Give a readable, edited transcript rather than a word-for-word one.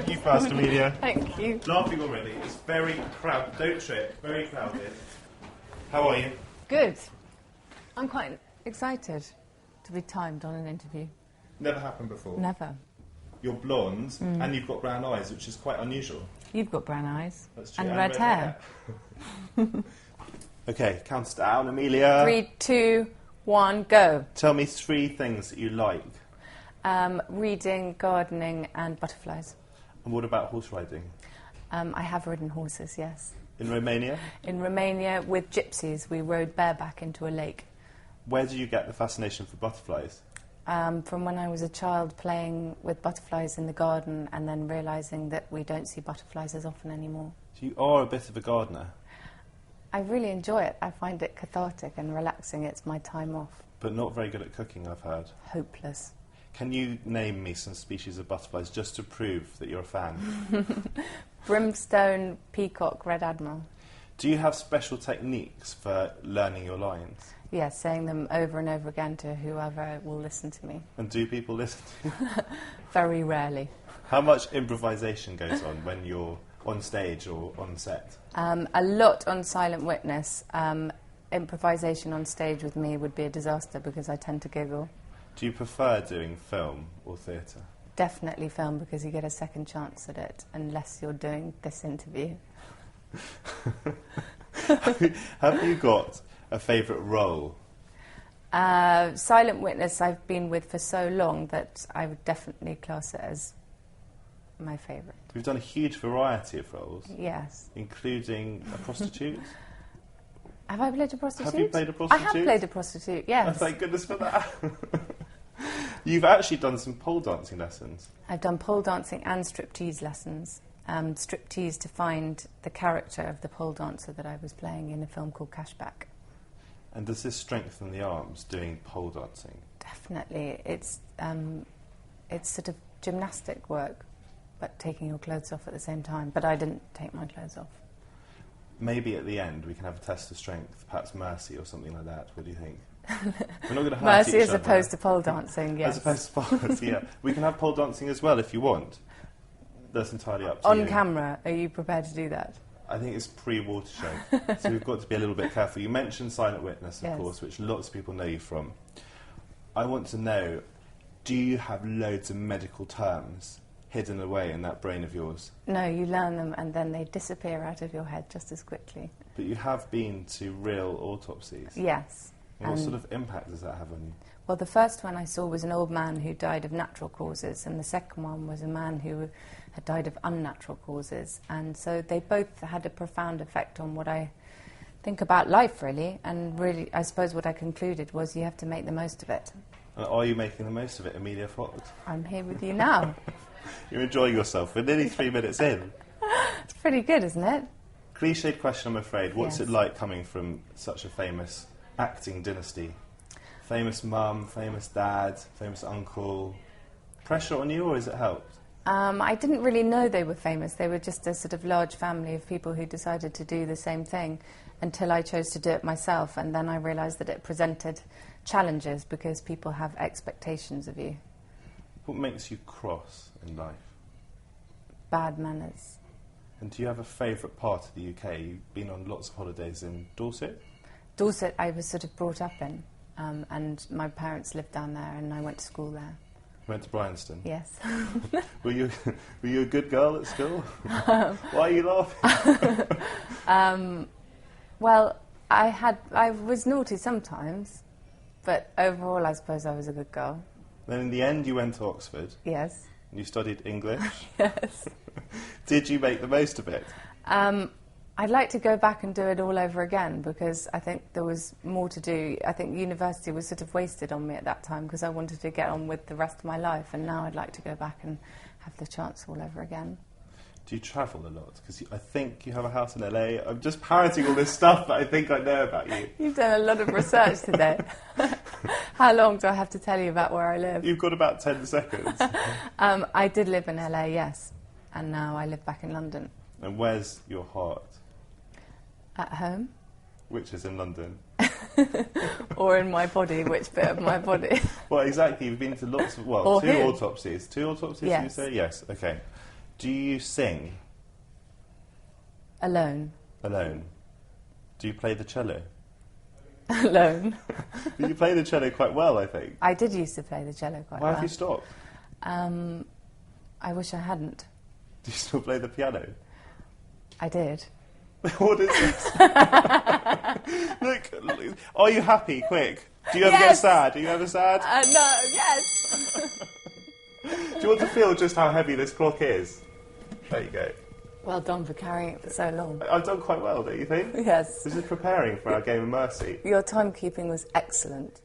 You first, Emilia. Thank you. Laughing already. It's very crowded. Don't trip. Very crowded. How are you? Good. I'm quite excited to be timed on an interview. Never happened before. Never. You're blonde and you've got brown eyes, which is quite unusual. You've got brown eyes. That's true. And red hair. Okay, count us down, Emilia. 3, 2, 1, go. Tell me 3 things that you like. Reading, gardening and butterflies. And what about horse riding? I have ridden horses, yes. In Romania? In Romania with gypsies, we rode bareback into a lake. Where do you get the fascination for butterflies? From when I was a child playing with butterflies in the garden and then realising that we don't see butterflies as often anymore. So you are a bit of a gardener. I really enjoy it. I find it cathartic and relaxing. It's my time off. But not very good at cooking, I've heard. Hopeless. Can you name me some species of butterflies just to prove that you're a fan? Brimstone, peacock, red admiral. Do you have special techniques for learning your lines? Yes, saying them over and over again to whoever will listen to me. And do people listen to you? Very rarely. How much improvisation goes on when you're on stage or on set? A lot on Silent Witness. Improvisation on stage with me would be a disaster because I tend to giggle. Do you prefer doing film or theatre? Definitely film because you get a second chance at it unless you're doing this interview. Have you got a favourite role? Silent Witness I've been with for so long that I would definitely class it as my favourite. We've done a huge variety of roles. Yes. Including a prostitute. Have I played a prostitute? Have you played a prostitute? I have played a prostitute, yes. Oh, thank goodness for that. You've actually done some pole dancing lessons. I've done pole dancing and striptease lessons. Striptease to find the character of the pole dancer that I was playing in a film called Cashback. And does this strengthen the arms, doing pole dancing? Definitely. It's sort of gymnastic work, but taking your clothes off at the same time. But I didn't take my clothes off. Maybe at the end we can have a test of strength, perhaps Mercy or something like that. What do you think? We're not going to hurt Mercy each as other. opposed to pole dancing, yes. As opposed to pole dancing, yeah. We can have pole dancing as well if you want. That's entirely up to you. On camera, are you prepared to do that? I think it's pre-water show, so we've got to be a little bit careful. You mentioned Silent Witness, of Yes. course, which lots of people know you from. I want to know, do you have loads of medical terms hidden away in that brain of yours? No, you learn them and then they disappear out of your head just as quickly. But you have been to real autopsies. Yes. And what sort of impact does that have on you? Well, the first one I saw was an old man who died of natural causes, and the second one was a man who had died of unnatural causes. And so they both had a profound effect on what I think about life, really. And really, I suppose what I concluded was you have to make the most of it. And are you making the most of it, Emilia Fox? I'm here with you now. You're enjoying yourself. We're nearly 3 minutes in. It's pretty good, isn't it? Cliched question, I'm afraid. What's Yes. it like coming from such a famous acting dynasty? Famous mum, famous dad, famous uncle. Pressure on you, or has it helped? I didn't really know they were famous. They were just a sort of large family of people who decided to do the same thing until I chose to do it myself. And then I realised that it presented challenges because people have expectations of you. What makes you cross in life? Bad manners. And do you have a favourite part of the UK? You've been on lots of holidays in Dorset? Dorset I was sort of brought up in, and my parents lived down there and I went to school there. Went to Bryanston? Yes. Were you a good girl at school? Why are you laughing? Well, I was naughty sometimes, but overall I suppose I was a good girl. Then in the end you went to Oxford. Yes. And you studied English. Yes. Did you make the most of it? I'd like to go back and do it all over again because I think there was more to do. I think university was sort of wasted on me at that time because I wanted to get on with the rest of my life, and now I'd like to go back and have the chance all over again. Do you travel a lot? Because I think you have a house in LA. I'm just parroting all this stuff that I think I know about you. You've done a lot of research today. How long do I have to tell you about where I live? You've got about 10 seconds. I did live in LA, yes, and now I live back in London. And where's your heart? At home. Which is in London. Or in my body, which bit of my body? Well, exactly. You've been to lots of, well, Or two who? autopsies. Two autopsies, Yes. you say? Yes, okay. Do you sing Alone. alone? Do you play the cello? Alone. You play the cello quite well, I think. I did used to play the cello quite Why well. have you stopped? I wish I hadn't. Do you still play the piano? I did. What is this? Look, are you happy? Quick. Do you ever get Yes! sad? Do you ever sad? No, yes! Do you want to feel just how heavy this clock is? There you go. Well done for carrying it for so long. I've done quite well, don't you think? Yes. This is preparing for our game of Mercy. Your timekeeping was excellent.